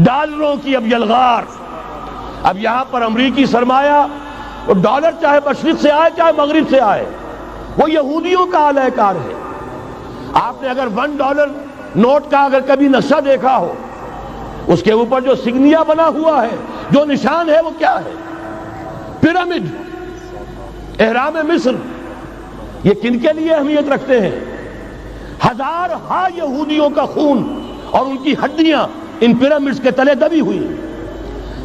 ڈالروں کی اب یلغار. اب یہاں پر امریکی سرمایہ، وہ ڈالر چاہے مشرق سے آئے چاہے مغرب سے آئے، وہ یہودیوں کا اعلی کار ہے. آپ نے اگر $1 نوٹ کا اگر کبھی نقشہ دیکھا ہو، اس کے اوپر جو سگنیا بنا ہوا ہے، جو نشان ہے، وہ کیا ہے؟ پیرامڈ، احرام مصر. یہ کن کے لیے اہمیت رکھتے ہیں؟ ہزارہا یہودیوں کا خون اور ان کی ہڈیاں ان پیرامڈز کے تلے دبی ہوئی.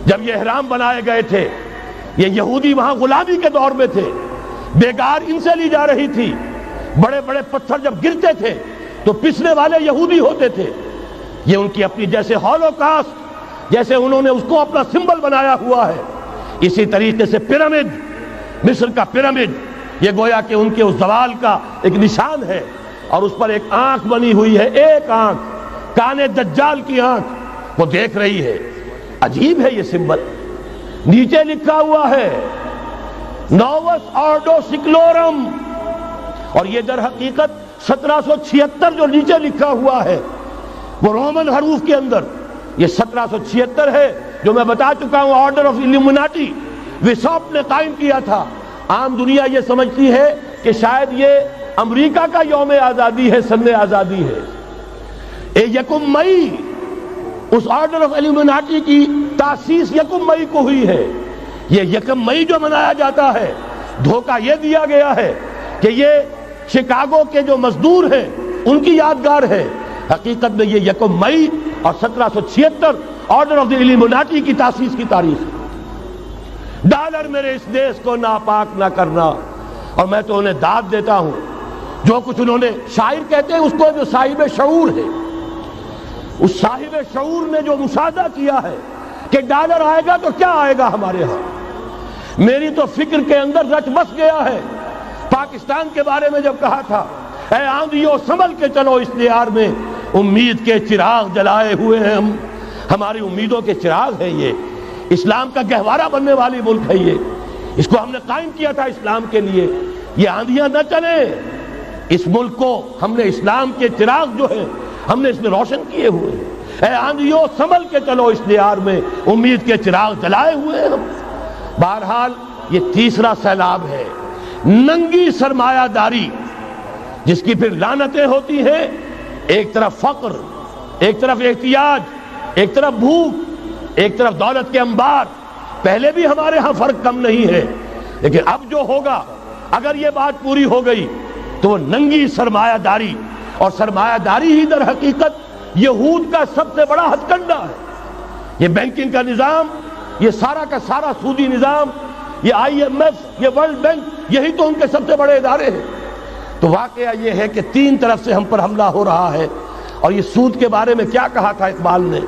جب یہ احرام بنائے گئے تھے، یہ یہودی وہاں غلامی کے دور میں تھے، بیگار ان سے لی جا رہی تھی. بڑے بڑے پتھر جب گرتے تھے تو پسنے والے یہودی ہوتے تھے. یہ ان کی اپنی جیسے ہولوکاسٹ، جیسے انہوں نے اس کو اپنا سمبل بنایا ہوا ہے، اسی طریقے سے پیرامڈ، مصر کا پیرامڈ، یہ گویا کہ ان کے اس زوال کا ایک نشان ہے. اور اس پر ایک آنکھ بنی ہوئی ہے، ایک آنکھ، کان دجال کی آنکھ، وہ دیکھ رہی ہے. عجیب ہے یہ سمبل. نیچے لکھا ہوا ہے نووس آرڈو سکلورم، اور یہ در حقیقت 1776 جو نیچے لکھا ہوا ہے وہ رومن حروف کے اندر یہ 1776 ہے، جو میں بتا چکا ہوں آرڈر آف الومناٹی وساپ نے قائم کیا تھا. عام دنیا یہ سمجھتی ہے کہ شاید یہ امریکہ کا یوم آزادی ہے، سن آزادی ہے. 1 مئی اس آرڈر آف الومناٹی کی تاسیس 1 مئی کو ہوئی ہے. یہ 1 مئی جو منایا جاتا ہے، دھوکہ یہ دیا گیا ہے کہ یہ شکاگو کے جو مزدور ہیں ان کی یادگار ہے. حقیقت میں یہ 1 مئی اور 1776 آرڈر آف دی الومناٹی کی تاسیس کی تاریخ. ڈالر میرے اس دیش کو ناپاک نہ کرنا. اور میں تو انہیں داد دیتا ہوں، جو کچھ انہوں نے، شاعر کہتے ہیں اس کو جو صاحب شعور ہے، اس صاحب شعور نے جو مشاہدہ کیا ہے کہ ڈالر آئے گا تو کیا آئے گا ہمارے ہاں. میری تو فکر کے اندر رچ بس گیا ہے. پاکستان کے بارے میں جب کہا تھا، اے آندھیوں سنبھل کے چلو اس دیار میں، امید کے چراغ جلائے ہوئے ہیں ہم. ہماری امیدوں کے چراغ ہے یہ. اسلام کا گہوارہ بننے والی ملک ہے یہ. اس کو ہم نے قائم کیا تھا اسلام کے لیے. یہ آندھیاں نہ چلیں. اس ملک کو ہم نے اسلام کے چراغ جو ہے ہم نے اس میں روشن کیے ہوئے ہیں. اے آندھیوں سنبھل کے چلو اس دیار میں، امید کے چراغ جلائے ہوئے ہیں ہم. بہرحال یہ تیسرا سیلاب ہے، ننگی سرمایہ داری، جس کی پھر لعنتیں ہوتی ہیں. ایک طرف فقر، ایک طرف احتیاج، ایک طرف بھوک، ایک طرف دولت کے انبار. پہلے بھی ہمارے ہاں فرق کم نہیں ہے، لیکن اب جو ہوگا، اگر یہ بات پوری ہو گئی تو وہ ننگی سرمایہ داری. اور سرمایہ داری ہی در حقیقت یہود کا سب سے بڑا ہتھ کنڈا ہے. یہ بینکنگ کا نظام، یہ سارا کا سارا سودی نظام، یہ IMF، یہ ورلڈ بینک، یہی تو ان کے سب سے بڑے ادارے ہیں. تو واقعہ یہ ہے کہ 3 طرف سے ہم پر حملہ ہو رہا ہے. اور یہ سود کے بارے میں کیا کہا تھا اقبال نے؟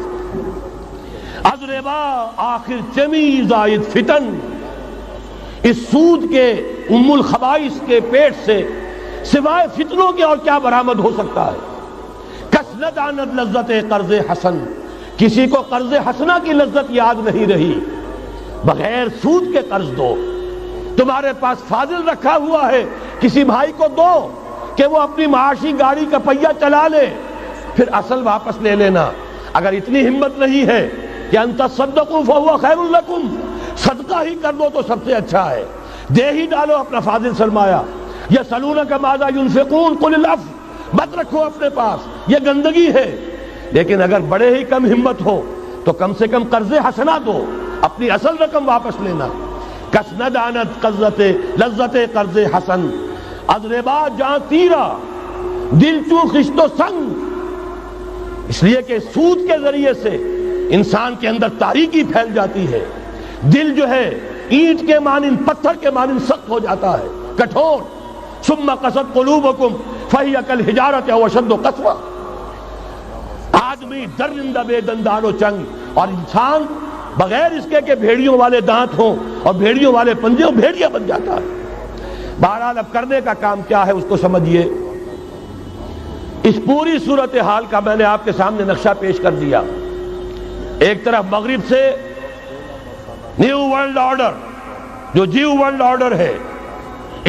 از ربا آخر چمی زائد فتن. اس سود کے ام الخبائث کے پیٹ سے سوائے فتنوں کے اور کیا برآمد ہو سکتا ہے؟ کس نہ داند لذت قرض حسن. کسی کو قرض حسنہ کی لذت یاد نہیں رہی. بغیر سود کے قرض دو. تمہارے پاس فاضل رکھا ہوا ہے، کسی بھائی کو دو کہ وہ اپنی معاشی گاڑی کا پہیہ چلا لے، پھر اصل واپس لے لینا. اگر اتنی ہمت نہیں ہے کہ ان تصدقوا فهو خیر لکم، صدقہ ہی کر دو تو سب سے اچھا ہے. دے ہی ڈالو اپنا فاضل سرمایہ. یسألونک ماذا ينفقون قل العفو. مت رکھو اپنے پاس، یہ گندگی ہے. لیکن اگر بڑے ہی کم ہمت ہو تو کم سے کم قرض حسنہ دو، اپنی اصل رقم واپس لینا. کس نہ دانت لذت قرض حسن. از ربا جاں تیرا دل چوں خشت و سنگ. اس لیے کہ سود کے ذریعے سے انسان کے اندر تاریکی پھیل جاتی ہے. دل جو ہے اینٹ کے مانند، پتھر کے مانند سخت ہو جاتا ہے، کٹھور. ثم قست قلوبکم فہی کالحجارۃ او اشد قسوۃ. آدمی درندہ بے دندان و چنگ، اور انسان بغیر اس کے کہ بھیڑیوں والے دانت ہوں اور بھیڑیوں والے پنجے ہوں، بھیڑیا بن جاتا ہے. بہرحال اب کرنے کا کام کیا ہے اس کو سمجھیے. اس پوری صورتحال کا میں نے آپ کے سامنے نقشہ پیش کر دیا. ایک طرف مغرب سے نیو ورلڈ آرڈر، جو جیو ورلڈ آرڈر ہے،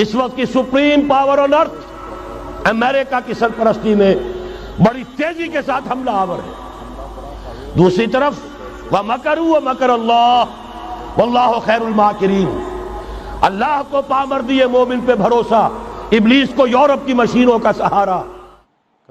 اس وقت کی سپریم پاور آن ارتھ، امریکہ کی سرپرستی میں بڑی تیزی کے ساتھ حملہ آور ہے. دوسری طرف وَمَكَرُوا وَمَكَرَ اللَّهُ وَاللَّهُ خَيْرُ الْمَاكِرِينَ۔ اللہ کو پامردی مومن پہ بھروسہ، ابلیس کو یورپ کی مشینوں کا سہارا۔